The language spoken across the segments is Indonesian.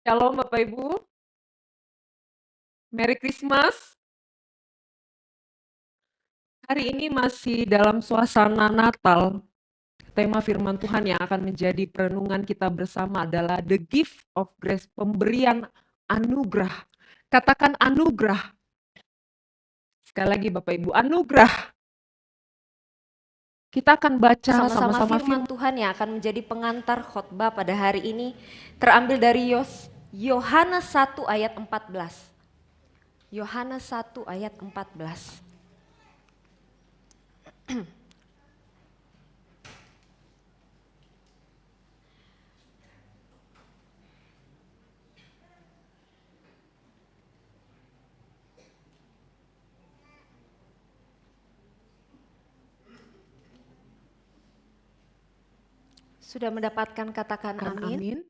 Shalom Bapak Ibu, Merry Christmas. Hari ini masih dalam suasana Natal. Tema firman Tuhan yang akan menjadi perenungan kita bersama adalah The Gift of Grace, pemberian anugerah. Katakan anugerah. Sekali lagi Bapak Ibu, anugerah. Kita akan baca Sama-sama sama-sama firman Tuhan yang akan menjadi pengantar khotbah pada hari ini terambil dari Yohanes 1 ayat 14. Yohanes 1 ayat 14. Sudah mendapatkan, katakan amin. Amin.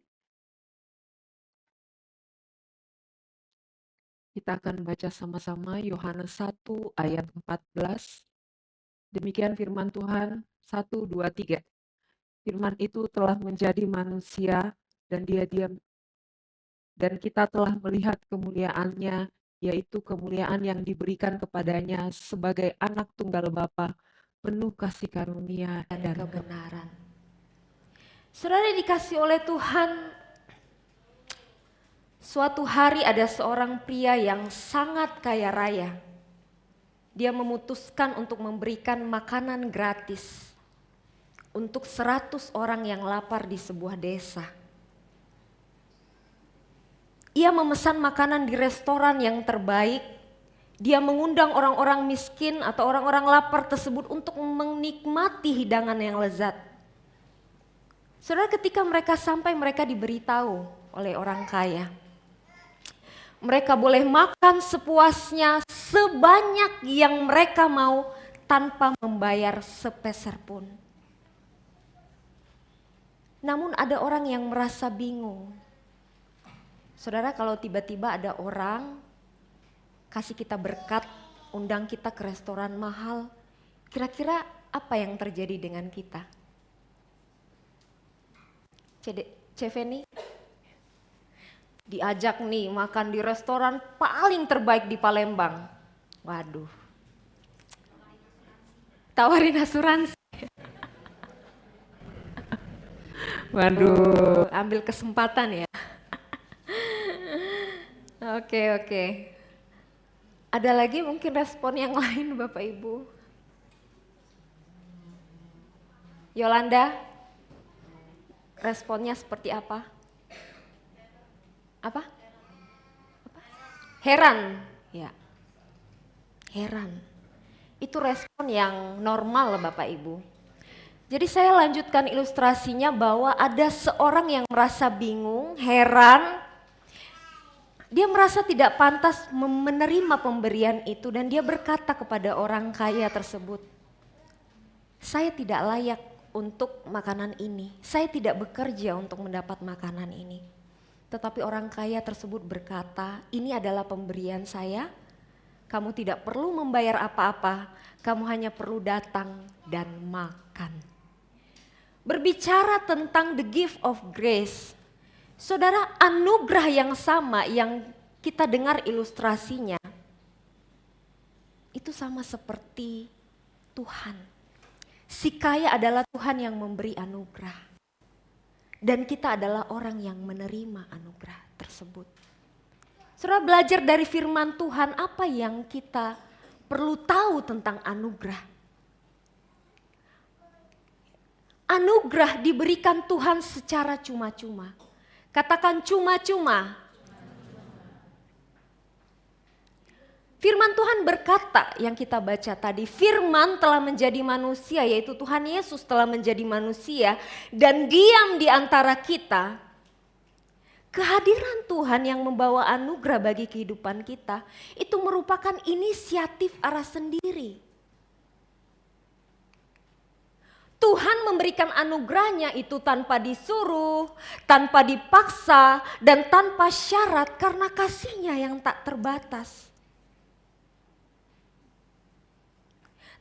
Kita akan baca sama-sama Yohanes 1 ayat 14. Demikian firman Tuhan 1, 2, 3. Firman itu telah menjadi manusia dan kita telah melihat kemuliaannya, yaitu kemuliaan yang diberikan kepadanya sebagai anak tunggal Bapa, penuh kasih karunia dan kebenaran. Saudara dikasih oleh Tuhan, suatu hari ada seorang pria yang sangat kaya raya. Dia memutuskan untuk memberikan makanan gratis untuk 100 orang yang lapar di sebuah desa. Ia memesan makanan di restoran yang terbaik. Dia mengundang orang-orang miskin atau orang-orang lapar tersebut untuk menikmati hidangan yang lezat. Saudara, ketika mereka sampai, mereka diberitahu oleh orang kaya. Mereka boleh makan sepuasnya, sebanyak yang mereka mau tanpa membayar sepeser pun. Namun ada orang yang merasa bingung. Saudara, kalau tiba-tiba ada orang kasih kita berkat, undang kita ke restoran mahal, kira-kira apa yang terjadi dengan kita? Ceveni diajak nih makan di restoran paling terbaik di Palembang. Waduh, tawarin asuransi. Waduh, ambil kesempatan ya. Oke. Ada lagi mungkin respon yang lain Bapak Ibu? Yolanda, responnya seperti apa? Apa? Heran, ya. Heran. Itu respon yang normal Bapak Ibu. Jadi saya lanjutkan ilustrasinya bahwa ada seorang yang merasa bingung, heran. Dia merasa tidak pantas menerima pemberian itu dan dia berkata kepada orang kaya tersebut, "Saya tidak layak untuk makanan ini. Saya tidak bekerja untuk mendapat makanan ini." Tetapi orang kaya tersebut berkata, "Ini adalah pemberian saya. Kamu tidak perlu membayar apa-apa. Kamu hanya perlu datang dan makan." Berbicara tentang the gift of grace, saudara, anugerah yang sama yang kita dengar ilustrasinya, itu sama seperti Tuhan. Si kaya adalah Tuhan yang memberi anugerah. Dan kita adalah orang yang menerima anugerah tersebut. Saudara, belajar dari firman Tuhan, apa yang kita perlu tahu tentang anugerah? Anugerah diberikan Tuhan secara cuma-cuma. Katakan cuma-cuma. Firman Tuhan berkata yang kita baca tadi, firman telah menjadi manusia, yaitu Tuhan Yesus telah menjadi manusia dan diam di antara kita. Kehadiran Tuhan yang membawa anugerah bagi kehidupan kita itu merupakan inisiatif arah sendiri. Tuhan memberikan anugerahnya itu tanpa disuruh, tanpa dipaksa, dan tanpa syarat karena kasih-Nya yang tak terbatas.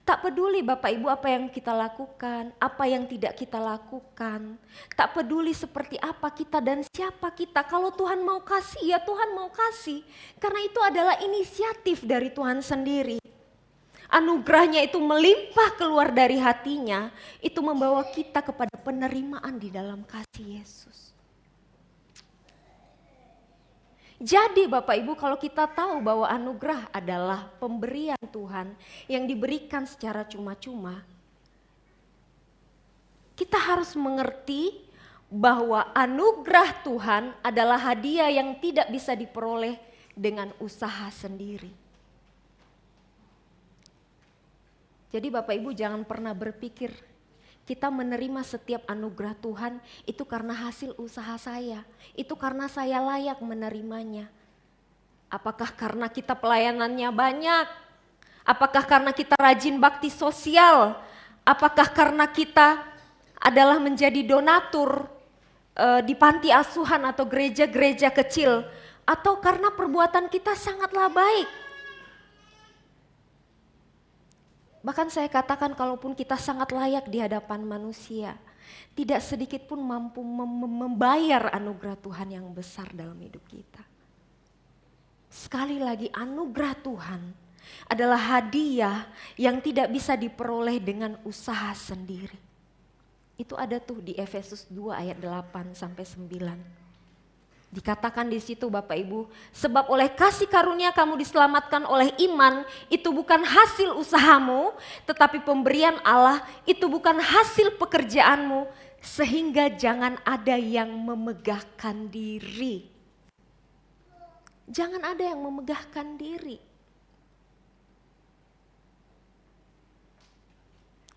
Tak peduli Bapak Ibu apa yang kita lakukan, apa yang tidak kita lakukan. Tak peduli seperti apa kita dan siapa kita. Kalau Tuhan mau kasih, ya Tuhan mau kasih. Karena itu adalah inisiatif dari Tuhan sendiri. Anugerahnya itu melimpah keluar dari hatinya. Itu membawa kita kepada penerimaan di dalam kasih Yesus. Jadi Bapak Ibu, kalau kita tahu bahwa anugerah adalah pemberian Tuhan yang diberikan secara cuma-cuma, kita harus mengerti bahwa anugerah Tuhan adalah hadiah yang tidak bisa diperoleh dengan usaha sendiri. Jadi Bapak Ibu jangan pernah berpikir kita menerima setiap anugerah Tuhan itu karena hasil usaha saya. Itu karena saya layak menerimanya. Apakah karena kita pelayanannya banyak? Apakah karena kita rajin bakti sosial? Apakah karena kita adalah menjadi donatur di panti asuhan atau gereja-gereja kecil? Atau karena perbuatan kita sangatlah baik? Bahkan saya katakan kalaupun kita sangat layak di hadapan manusia, tidak sedikit pun mampu membayar anugerah Tuhan yang besar dalam hidup kita. Sekali lagi anugerah Tuhan adalah hadiah yang tidak bisa diperoleh dengan usaha sendiri. Itu ada tuh di Efesus 2 ayat 8 sampai 9. Dikatakan di situ Bapak Ibu, sebab oleh kasih karunia kamu diselamatkan oleh iman, itu bukan hasil usahamu, tetapi pemberian Allah, itu bukan hasil pekerjaanmu, sehingga jangan ada yang memegahkan diri. Jangan ada yang memegahkan diri.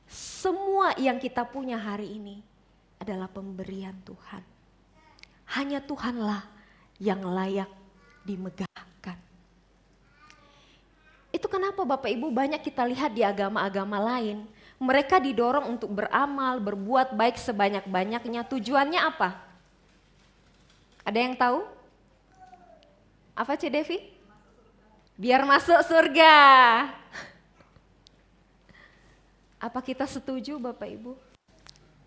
Semua yang kita punya hari ini adalah pemberian Tuhan. Hanya Tuhanlah yang layak dimegahkan. Itu kenapa Bapak Ibu banyak kita lihat di agama-agama lain. Mereka didorong untuk beramal, berbuat baik sebanyak-banyaknya. Tujuannya apa? Ada yang tahu? Apa Cik Devi? Biar masuk surga. Apa kita setuju Bapak Ibu?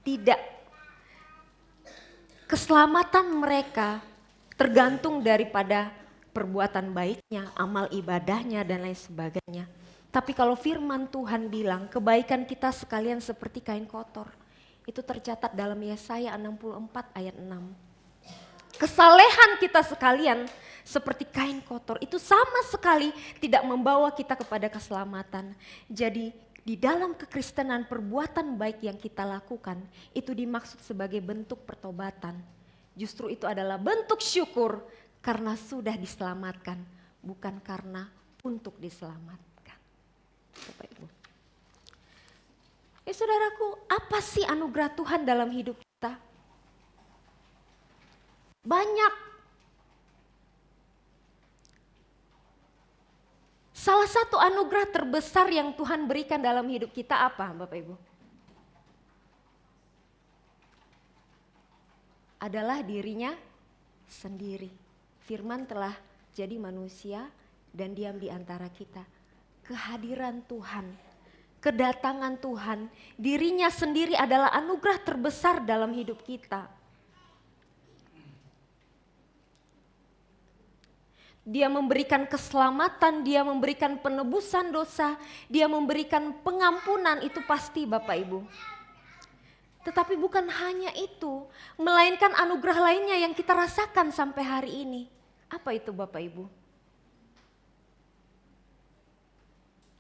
Tidak. Keselamatan mereka tergantung daripada perbuatan baiknya, amal ibadahnya dan lain sebagainya. Tapi kalau firman Tuhan bilang kebaikan kita sekalian seperti kain kotor, itu tercatat dalam Yesaya 64 ayat 6. Kesalehan kita sekalian seperti kain kotor, itu sama sekali tidak membawa kita kepada keselamatan. Jadi di dalam kekristenan perbuatan baik yang kita lakukan itu dimaksud sebagai bentuk pertobatan. Justru itu adalah bentuk syukur karena sudah diselamatkan, bukan karena untuk diselamatkan. Bapak Ibu. Saudaraku, apa sih anugerah Tuhan dalam hidup kita? Banyak. Salah satu anugerah terbesar yang Tuhan berikan dalam hidup kita apa Bapak Ibu? Adalah dirinya sendiri. Firman telah jadi manusia dan diam di antara kita. Kehadiran Tuhan, kedatangan Tuhan, dirinya sendiri adalah anugerah terbesar dalam hidup kita. Dia memberikan keselamatan, dia memberikan penebusan dosa, dia memberikan pengampunan, itu pasti Bapak Ibu. Tetapi bukan hanya itu, melainkan anugerah lainnya yang kita rasakan sampai hari ini. Apa itu Bapak Ibu?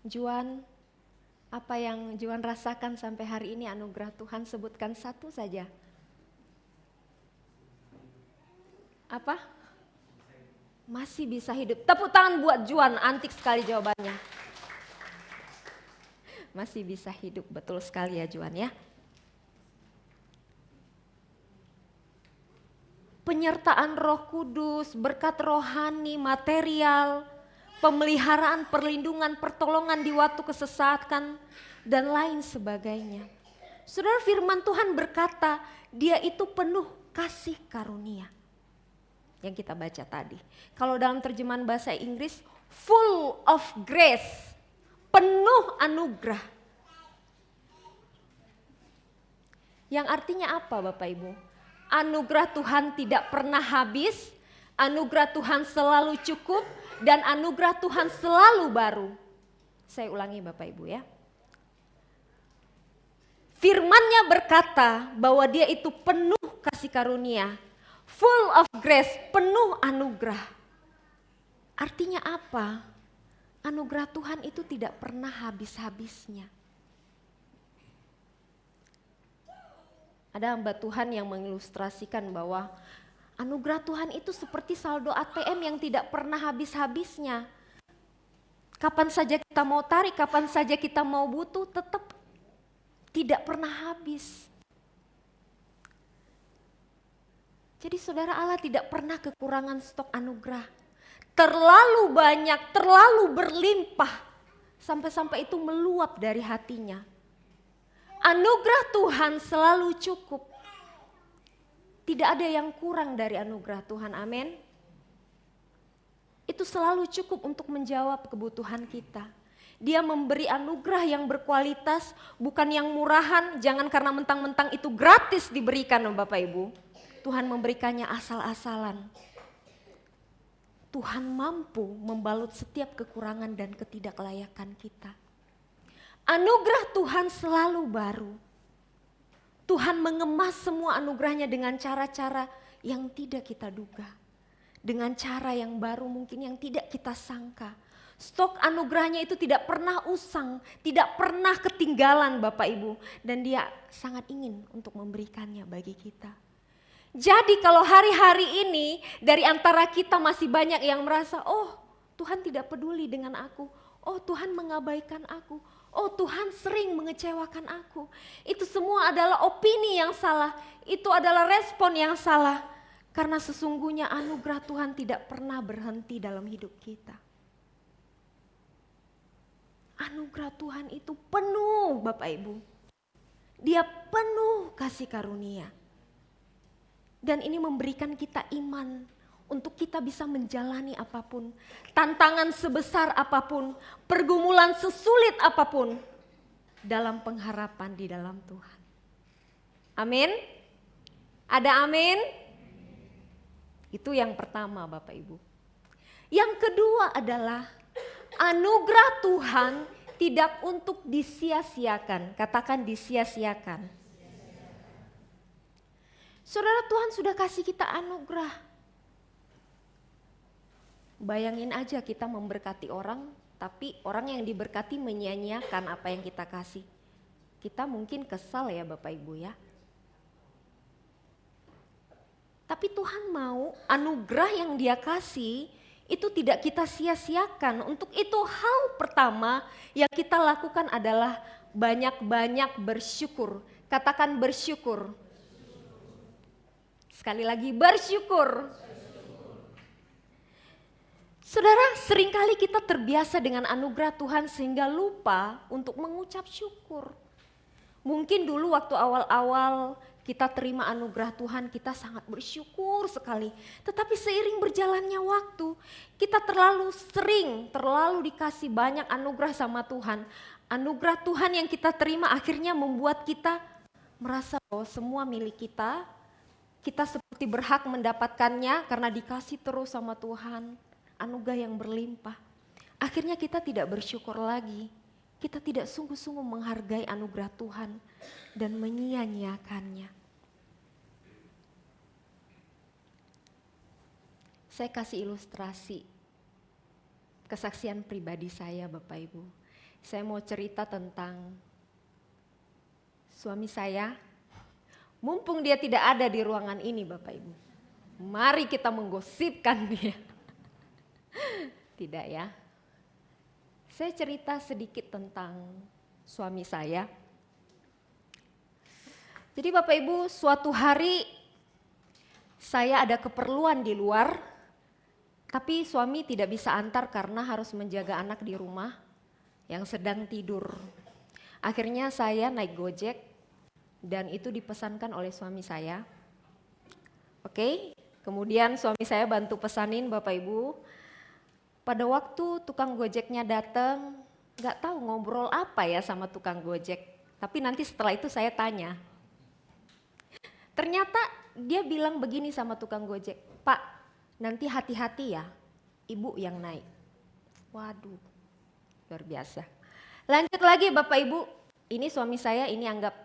Juan, apa yang Juan rasakan sampai hari ini anugerah Tuhan, sebutkan satu saja. Apa? Masih bisa hidup. Tepuk tangan buat Juan, antik sekali jawabannya. Masih bisa hidup, betul sekali ya Juan ya. Penyertaan Roh Kudus, berkat rohani, material, pemeliharaan, perlindungan, pertolongan di waktu kesesatan, dan lain sebagainya. Saudara, firman Tuhan berkata, dia itu penuh kasih karunia. Yang kita baca tadi. Kalau dalam terjemahan bahasa Inggris, full of grace, penuh anugerah. Yang artinya apa Bapak Ibu? Anugerah Tuhan tidak pernah habis, anugerah Tuhan selalu cukup, dan anugerah Tuhan selalu baru. Saya ulangi Bapak Ibu ya. Firman-Nya berkata bahwa dia itu penuh kasih karunia, full of grace, penuh anugerah. Artinya apa? Anugerah Tuhan itu tidak pernah habis-habisnya. Ada hamba Tuhan yang mengilustrasikan bahwa anugerah Tuhan itu seperti saldo ATM yang tidak pernah habis-habisnya. Kapan saja kita mau tarik, kapan saja kita mau butuh, tetap tidak pernah habis. Jadi saudara, Allah tidak pernah kekurangan stok anugerah. Terlalu banyak, terlalu berlimpah, sampai-sampai itu meluap dari hatinya. Anugerah Tuhan selalu cukup. Tidak ada yang kurang dari anugerah Tuhan, amin. Itu selalu cukup untuk menjawab kebutuhan kita. Dia memberi anugerah yang berkualitas, bukan yang murahan. Jangan karena mentang-mentang itu gratis diberikan Bapak Ibu. Tuhan memberikannya asal-asalan. Tuhan mampu membalut setiap kekurangan dan ketidaklayakan kita. Anugerah Tuhan selalu baru. Tuhan mengemas semua anugerahnya dengan cara-cara yang tidak kita duga. Dengan cara yang baru mungkin yang tidak kita sangka. Stok anugerahnya itu tidak pernah usang, tidak pernah ketinggalan Bapak Ibu. Dan dia sangat ingin untuk memberikannya bagi kita. Jadi kalau hari-hari ini dari antara kita masih banyak yang merasa, oh Tuhan tidak peduli dengan aku. Oh Tuhan mengabaikan aku. Oh Tuhan sering mengecewakan aku. Itu semua adalah opini yang salah. Itu adalah respon yang salah. Karena sesungguhnya anugerah Tuhan tidak pernah berhenti dalam hidup kita. Anugerah Tuhan itu penuh Bapak Ibu. Dia penuh kasih karunia. Dan ini memberikan kita iman untuk kita bisa menjalani apapun. Tantangan sebesar apapun, pergumulan sesulit apapun. Dalam pengharapan di dalam Tuhan. Amin? Ada amin? Itu yang pertama Bapak Ibu. Yang kedua adalah anugerah Tuhan tidak untuk disia-siakan. Katakan disia-siakan. Saudara, Tuhan sudah kasih kita anugerah. Bayangin aja kita memberkati orang, tapi orang yang diberkati menyia-nyiakan apa yang kita kasih. Kita mungkin kesal ya Bapak Ibu ya. Tapi Tuhan mau anugerah yang Dia kasih itu tidak kita sia-siakan. Untuk itu hal pertama yang kita lakukan adalah banyak-banyak bersyukur. Katakan bersyukur. Sekali lagi bersyukur. Saudara, seringkali kita terbiasa dengan anugerah Tuhan sehingga lupa untuk mengucap syukur. Mungkin dulu waktu awal-awal kita terima anugerah Tuhan, kita sangat bersyukur sekali. Tetapi seiring berjalannya waktu, kita terlalu dikasih banyak anugerah sama Tuhan. Anugerah Tuhan yang kita terima akhirnya membuat kita merasa bahwa semua milik kita. Kita seperti berhak mendapatkannya karena dikasih terus sama Tuhan. Anugerah yang berlimpah. Akhirnya kita tidak bersyukur lagi. Kita tidak sungguh-sungguh menghargai anugerah Tuhan dan menyia-nyiakannya. Saya kasih ilustrasi kesaksian pribadi saya Bapak Ibu. Saya mau cerita tentang suami saya. Mumpung dia tidak ada di ruangan ini Bapak Ibu. Mari kita menggosipkan dia. Tidak ya. Saya cerita sedikit tentang suami saya. Jadi Bapak Ibu, suatu hari saya ada keperluan di luar, tapi suami tidak bisa antar karena harus menjaga anak di rumah yang sedang tidur. Akhirnya saya naik Gojek dan itu dipesankan oleh suami saya. Oke, kemudian suami saya bantu pesanin Bapak Ibu. Pada waktu tukang Gojeknya datang, gak tahu ngobrol apa ya sama tukang Gojek. Tapi nanti setelah itu saya tanya. Ternyata dia bilang begini sama tukang Gojek, "Pak, nanti hati-hati ya, ibu yang naik." Waduh, luar biasa. Lanjut lagi Bapak Ibu, ini suami saya ini anggap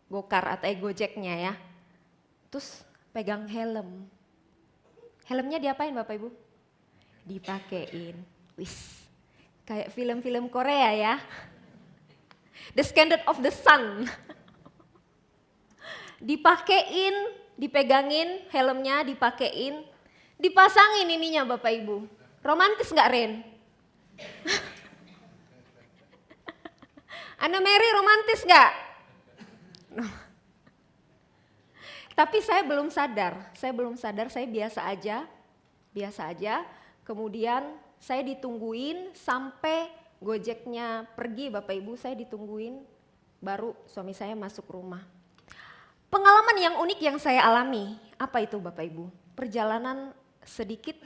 Gokar atau Gojeknya ya. Terus pegang helm. Helmnya diapain Bapak Ibu? Dipakein. Wis, kayak film-film Korea ya. The Standard of the Sun. Dipakein, dipegangin helmnya, dipakein, dipasangin ininya Bapak Ibu. Romantis gak Ren? Ana Mary romantis gak? No. Tapi saya belum sadar, saya biasa aja. Kemudian saya ditungguin sampai Gojeknya pergi Bapak Ibu, saya ditungguin baru suami saya masuk rumah. Pengalaman yang unik yang saya alami, apa itu Bapak Ibu? Perjalanan sedikit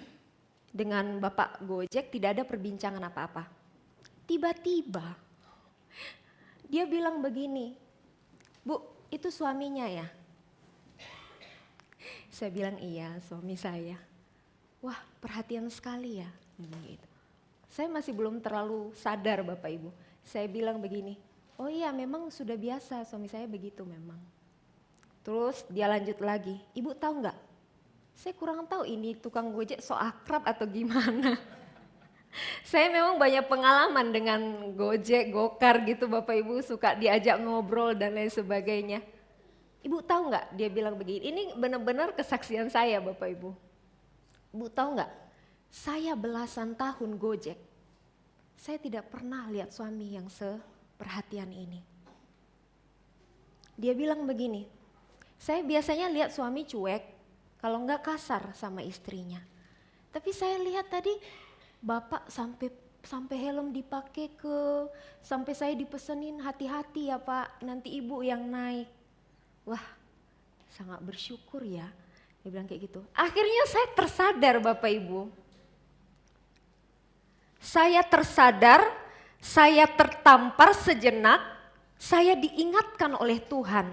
dengan Bapak Gojek tidak ada perbincangan apa-apa. Tiba-tiba dia bilang begini, "Bu, itu suaminya ya?" Saya bilang, "Iya, suami saya." "Wah, perhatian sekali ya." Gitu. Saya masih belum terlalu sadar Bapak Ibu. Saya bilang begini, "Oh iya, memang sudah biasa suami saya begitu memang." Terus dia lanjut lagi, "Ibu tahu nggak? Saya kurang tahu ini tukang Gojek so akrab atau gimana." Saya memang banyak pengalaman dengan Gojek, Gokar gitu Bapak Ibu, suka diajak ngobrol dan lain sebagainya. "Ibu tahu nggak?" Dia bilang begini, ini benar-benar kesaksian saya Bapak Ibu. "Ibu tahu nggak? Saya belasan tahun Gojek, saya tidak pernah lihat suami yang seperhatian ini." Dia bilang begini, "Saya biasanya lihat suami cuek, kalau enggak kasar sama istrinya. Tapi saya lihat tadi Bapak sampai helm dipakai sampai saya dipesenin hati-hati ya Pak, nanti ibu yang naik." Wah, sangat bersyukur ya. Dia bilang kayak gitu. Akhirnya saya tersadar Bapak Ibu. Saya tersadar, saya tertampar sejenak, saya diingatkan oleh Tuhan.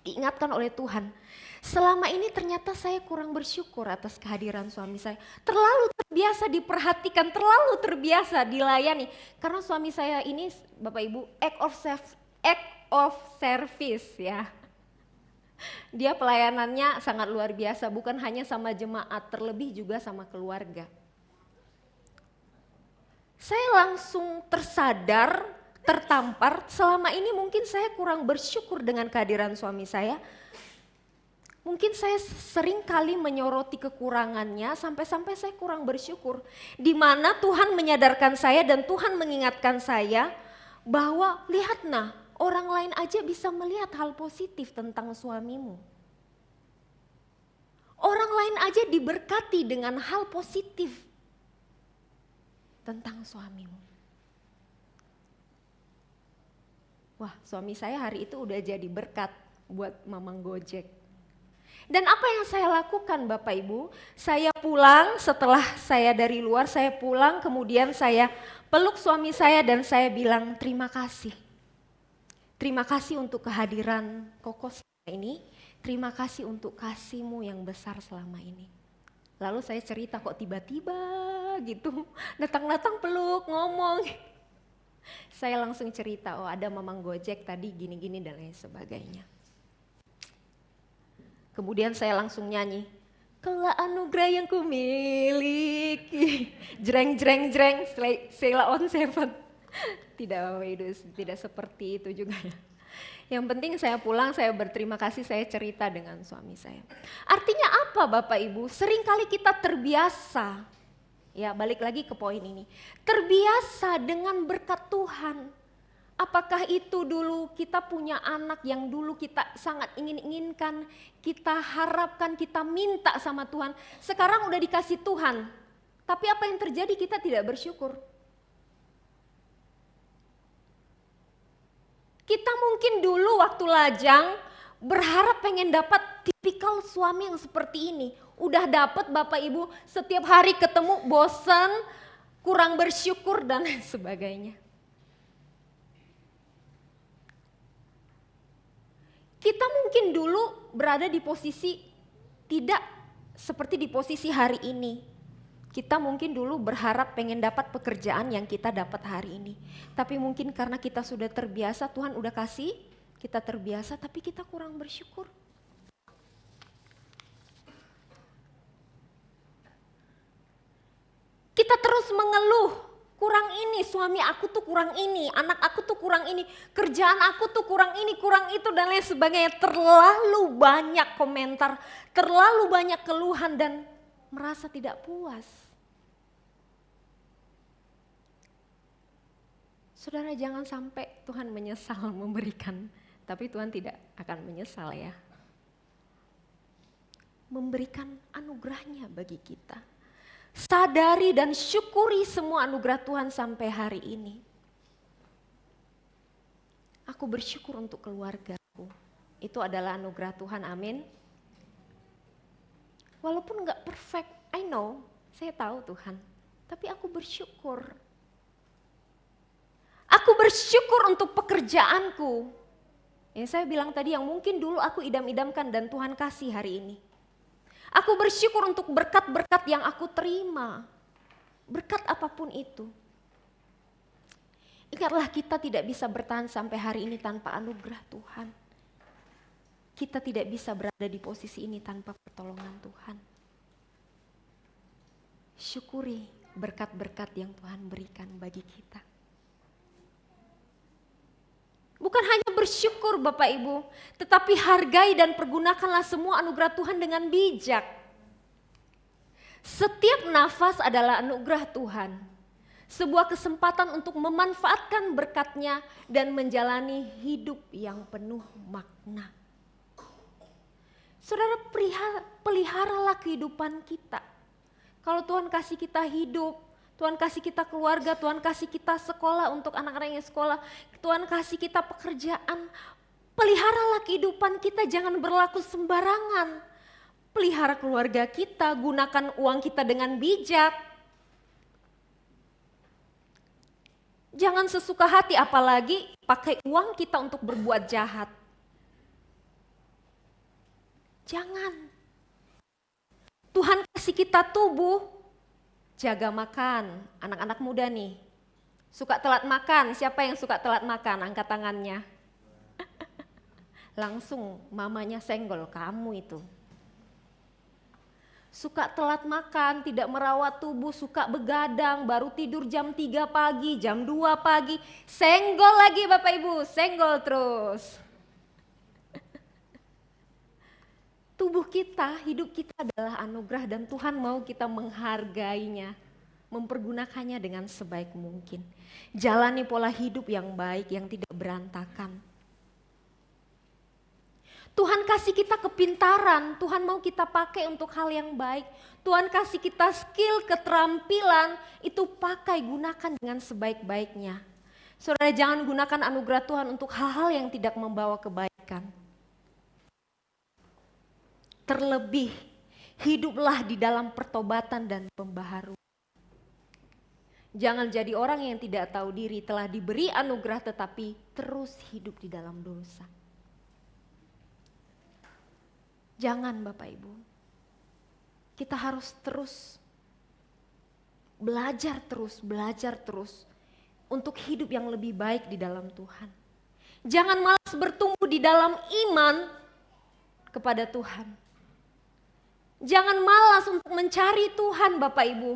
Diingatkan oleh Tuhan. Selama ini ternyata saya kurang bersyukur atas kehadiran suami saya. Terlalu terbiasa diperhatikan, terlalu terbiasa dilayani. Karena suami saya ini Bapak Ibu act of service ya. Dia pelayanannya sangat luar biasa, bukan hanya sama jemaat, terlebih juga sama keluarga. Saya langsung tersadar, tertampar, selama ini mungkin saya kurang bersyukur dengan kehadiran suami saya. Mungkin saya sering kali menyoroti kekurangannya sampai-sampai saya kurang bersyukur. Di mana Tuhan menyadarkan saya dan Tuhan mengingatkan saya bahwa lihat nah, orang lain aja bisa melihat hal positif tentang suamimu. Orang lain aja diberkati dengan hal positif tentang suamimu. Wah, suami saya hari itu udah jadi berkat buat Mamang Gojek. Dan apa yang saya lakukan Bapak Ibu, saya pulang setelah saya dari luar, saya pulang kemudian saya peluk suami saya dan saya bilang terima kasih. Terima kasih untuk kehadiran Koko ini, terima kasih untuk kasih-Mu yang besar selama ini. Lalu saya cerita kok tiba-tiba gitu, datang-datang peluk, ngomong. Saya langsung cerita, oh ada Mamang Gojek tadi gini-gini dan lain sebagainya. Kemudian saya langsung nyanyi, "Kaulah anugerah yang kumiliki, jreng jreng jreng, Sheila on Seven." Tidak seperti itu juga ya. Yang penting saya pulang, saya berterima kasih, saya cerita dengan suami saya. Artinya apa Bapak Ibu? Seringkali kita terbiasa, ya balik lagi ke poin ini. Terbiasa dengan berkat Tuhan. Apakah itu dulu kita punya anak yang dulu kita sangat ingin-inginkan, kita harapkan, kita minta sama Tuhan. Sekarang udah dikasih Tuhan, tapi apa yang terjadi kita tidak bersyukur. Kita mungkin dulu waktu lajang berharap pengen dapat tipikal suami yang seperti ini. Udah dapat Bapak Ibu, setiap hari ketemu bosan, kurang bersyukur dan lain sebagainya. Kita mungkin dulu berada di posisi tidak seperti di posisi hari ini. Kita mungkin dulu berharap pengen dapat pekerjaan yang kita dapat hari ini. Tapi mungkin karena kita sudah terbiasa, Tuhan udah kasih, kita terbiasa tapi kita kurang bersyukur. Kita terus mengeluh, kurang ini, suami aku tuh kurang ini, anak aku tuh kurang ini, kerjaan aku tuh kurang ini, kurang itu dan lain sebagainya. Terlalu banyak komentar, terlalu banyak keluhan dan merasa tidak puas. Saudara, jangan sampai Tuhan menyesal memberikan, tapi Tuhan tidak akan menyesal ya. Memberikan anugerahnya bagi kita. Sadari dan syukuri semua anugerah Tuhan sampai hari ini. Aku bersyukur untuk keluargaku. Itu adalah anugerah Tuhan, amin. Walaupun gak perfect, I know, saya tahu Tuhan. Tapi aku bersyukur. Aku bersyukur untuk pekerjaanku. Yang saya bilang tadi yang mungkin dulu aku idam-idamkan dan Tuhan kasih hari ini. Aku bersyukur untuk berkat-berkat yang aku terima. Berkat apapun itu. Ingatlah kita tidak bisa bertahan sampai hari ini tanpa anugerah Tuhan. Kita tidak bisa berada di posisi ini tanpa pertolongan Tuhan. Syukuri berkat-berkat yang Tuhan berikan bagi kita. Bukan hanya bersyukur Bapak Ibu, tetapi hargai dan pergunakanlah semua anugerah Tuhan dengan bijak. Setiap nafas adalah anugerah Tuhan. Sebuah kesempatan untuk memanfaatkan berkat-Nya dan menjalani hidup yang penuh makna. Saudara, peliharalah kehidupan kita. Kalau Tuhan kasih kita hidup, Tuhan kasih kita keluarga, Tuhan kasih kita sekolah untuk anak-anak yang sekolah, Tuhan kasih kita pekerjaan. Peliharalah kehidupan kita, jangan berlaku sembarangan. Pelihara keluarga kita, gunakan uang kita dengan bijak. Jangan sesuka hati, apalagi pakai uang kita untuk berbuat jahat. Jangan. Tuhan kasih kita tubuh. Jaga makan, anak-anak muda nih. Suka telat makan, siapa yang suka telat makan? Angkat tangannya. Langsung mamanya senggol, kamu itu. Suka telat makan, tidak merawat tubuh, suka begadang, baru tidur jam 3 pagi, jam 2 pagi. Senggol lagi Bapak Ibu, senggol terus. Tubuh kita, hidup kita adalah anugerah dan Tuhan mau kita menghargainya, mempergunakannya dengan sebaik mungkin. Jalani pola hidup yang baik, yang tidak berantakan. Tuhan kasih kita kepintaran, Tuhan mau kita pakai untuk hal yang baik. Tuhan kasih kita skill, keterampilan, itu pakai, gunakan dengan sebaik-baiknya. Saudara, jangan gunakan anugerah Tuhan untuk hal-hal yang tidak membawa kebaikan. Terlebih, hiduplah di dalam pertobatan dan pembaharuan. Jangan jadi orang yang tidak tahu diri, telah diberi anugerah tetapi terus hidup di dalam dosa. Jangan Bapak Ibu. Kita harus terus belajar terus untuk hidup yang lebih baik di dalam Tuhan. Jangan malas bertumbuh di dalam iman kepada Tuhan. Jangan malas untuk mencari Tuhan Bapak Ibu.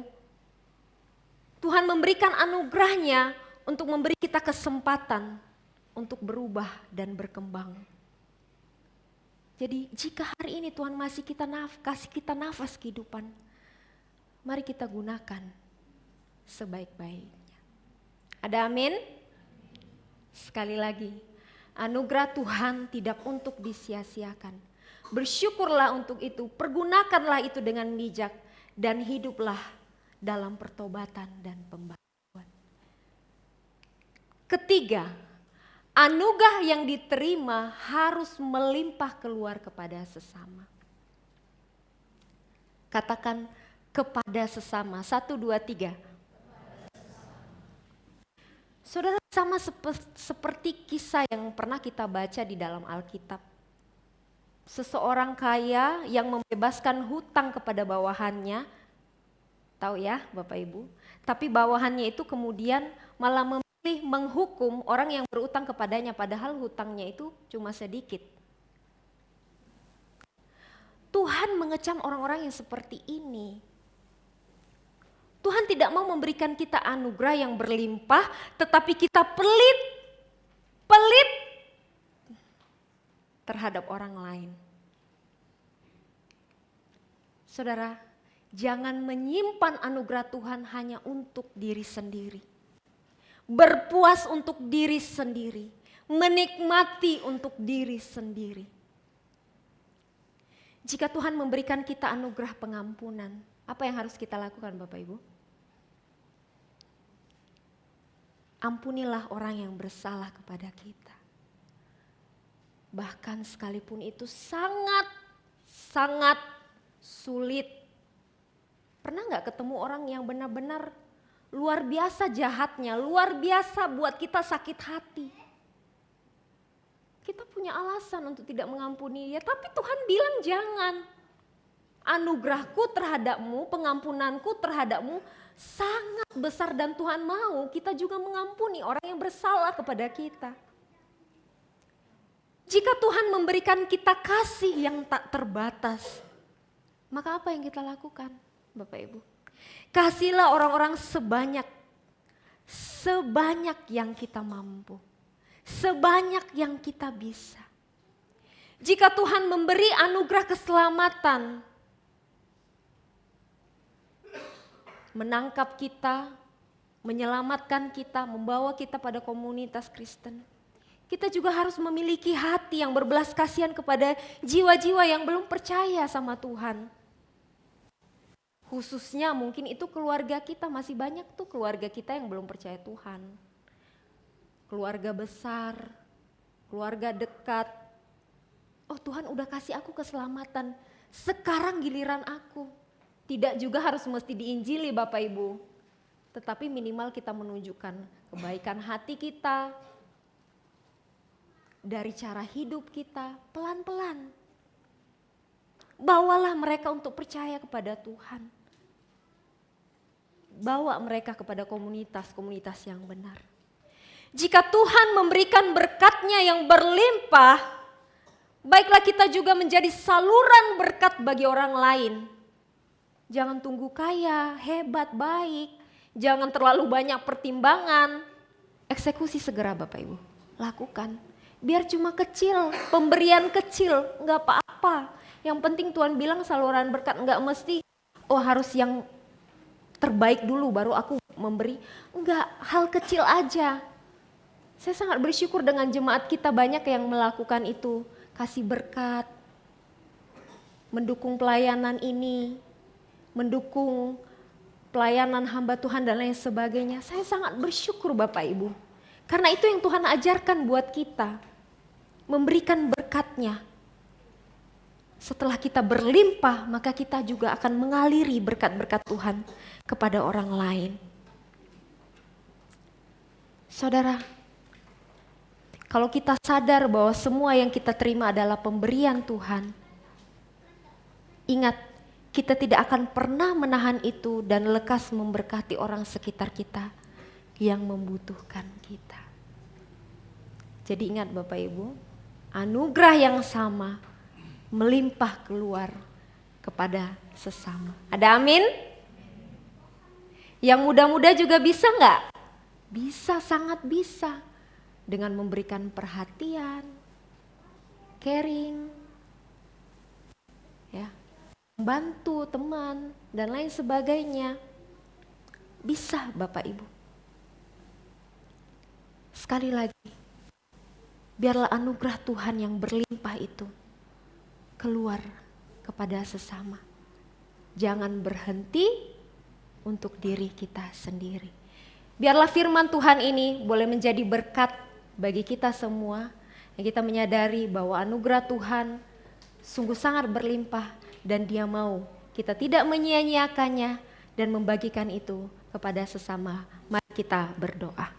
Tuhan memberikan anugerahnya untuk memberi kita kesempatan untuk berubah dan berkembang. Jadi jika hari ini Tuhan masih kasih kita nafas kehidupan, mari kita gunakan sebaik-baiknya. Ada amin? Sekali lagi, anugerah Tuhan tidak untuk disia-siakan. Bersyukurlah untuk itu, pergunakanlah itu dengan bijak dan hiduplah dalam pertobatan dan pembaharuan. Ketiga, anugerah yang diterima harus melimpah keluar kepada sesama. Katakan kepada sesama, 1, 2, 3. Saudara, sama seperti kisah yang pernah kita baca di dalam Alkitab. seseorang kaya yang membebaskan hutang kepada bawahannya. Tahu ya Bapak Ibu? Tapi bawahannya itu kemudian malah memilih menghukum orang yang berutang kepadanya, padahal hutangnya itu cuma sedikit. Tuhan mengecam orang-orang yang seperti ini. Tuhan tidak mau memberikan kita anugerah yang berlimpah, tetapi kita pelit terhadap orang lain. Saudara, jangan menyimpan anugerah Tuhan hanya untuk diri sendiri. Berpuas untuk diri sendiri, menikmati untuk diri sendiri. Jika Tuhan memberikan kita anugerah pengampunan, apa yang harus kita lakukan Bapak Ibu? Ampunilah orang yang bersalah kepada kita. Bahkan sekalipun itu sangat sulit. Pernah gak ketemu orang yang benar-benar luar biasa jahatnya, luar biasa buat kita sakit hati. Kita punya alasan untuk tidak mengampuni dia, tapi Tuhan bilang jangan. Anugerahku terhadapmu, pengampunanku terhadapmu sangat besar dan Tuhan mau kita juga mengampuni orang yang bersalah kepada kita. Jika Tuhan memberikan kita kasih yang tak terbatas, maka apa yang kita lakukan Bapak Ibu? Kasihlah orang-orang sebanyak yang kita mampu, sebanyak yang kita bisa. Jika Tuhan memberi anugerah keselamatan, menangkap kita, menyelamatkan kita, membawa kita pada komunitas Kristen, kita juga harus memiliki hati yang berbelas kasihan kepada jiwa-jiwa yang belum percaya sama Tuhan. Khususnya mungkin itu keluarga kita, masih banyak tuh keluarga kita yang belum percaya Tuhan. Keluarga besar, keluarga dekat. Oh Tuhan udah kasih aku keselamatan, sekarang giliran aku. Tidak juga harus mesti diinjili Bapak Ibu. Tetapi minimal kita menunjukkan kebaikan hati kita, dari cara hidup kita, pelan-pelan. Bawalah mereka untuk percaya kepada Tuhan. Bawa mereka kepada komunitas-komunitas yang benar. Jika Tuhan memberikan berkat-Nya yang berlimpah, baiklah kita juga menjadi saluran berkat bagi orang lain. Jangan tunggu kaya, hebat, baik. Jangan terlalu banyak pertimbangan. Eksekusi segera Bapak Ibu, lakukan. Biar cuma kecil, pemberian kecil, enggak apa-apa. Yang penting Tuhan bilang saluran berkat, enggak mesti harus yang terbaik dulu baru aku memberi. Enggak, hal kecil aja. Saya sangat bersyukur dengan jemaat kita banyak yang melakukan itu. Kasih berkat, mendukung pelayanan ini, mendukung pelayanan hamba Tuhan dan lain sebagainya. Saya sangat bersyukur Bapak Ibu. Karena itu yang Tuhan ajarkan buat kita. Memberikan berkat-Nya. Setelah kita berlimpah, maka kita juga akan mengaliri berkat-berkat Tuhan kepada orang lain. Saudara, kalau kita sadar bahwa semua yang kita terima adalah pemberian Tuhan, ingat, kita tidak akan pernah menahan itu dan lekas memberkati orang sekitar kita yang membutuhkan kita. Jadi ingat Bapak Ibu, anugerah yang sama melimpah keluar kepada sesama. Ada amin? Yang muda-muda juga bisa enggak? Bisa, sangat bisa. Dengan memberikan perhatian, caring, ya, membantu teman dan lain sebagainya. Bisa Bapak Ibu. Sekali lagi, biarlah anugerah Tuhan yang berlimpah itu keluar kepada sesama. Jangan berhenti untuk diri kita sendiri. Biarlah firman Tuhan ini boleh menjadi berkat bagi kita semua. Yang kita menyadari bahwa anugerah Tuhan sungguh sangat berlimpah dan Dia mau kita tidak menyia-nyiakannya dan membagikan itu kepada sesama. Mari kita berdoa.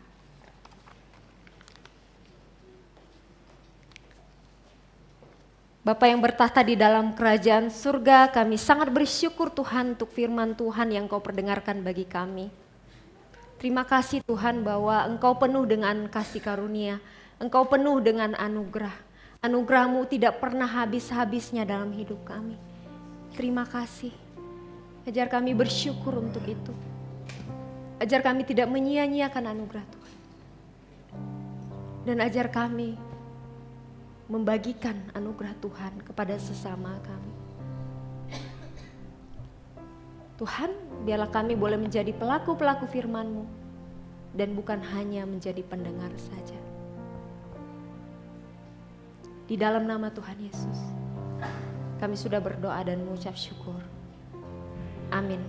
Bapa yang bertahta di dalam kerajaan surga, kami sangat bersyukur Tuhan untuk firman Tuhan yang Kau perdengarkan bagi kami. Terima kasih Tuhan bahwa Engkau penuh dengan kasih karunia, Engkau penuh dengan anugerah. Anugerah-Mu tidak pernah habis-habisnya dalam hidup kami. Terima kasih. Ajar kami bersyukur untuk itu. Ajar kami tidak menyia-nyiakan anugerah Tuhan. Dan ajar kami membagikan anugerah Tuhan kepada sesama kami. Tuhan, biarlah kami boleh menjadi pelaku-pelaku firman-Mu dan bukan hanya menjadi pendengar saja. Di dalam nama Tuhan Yesus, kami sudah berdoa dan mengucap syukur. Amin.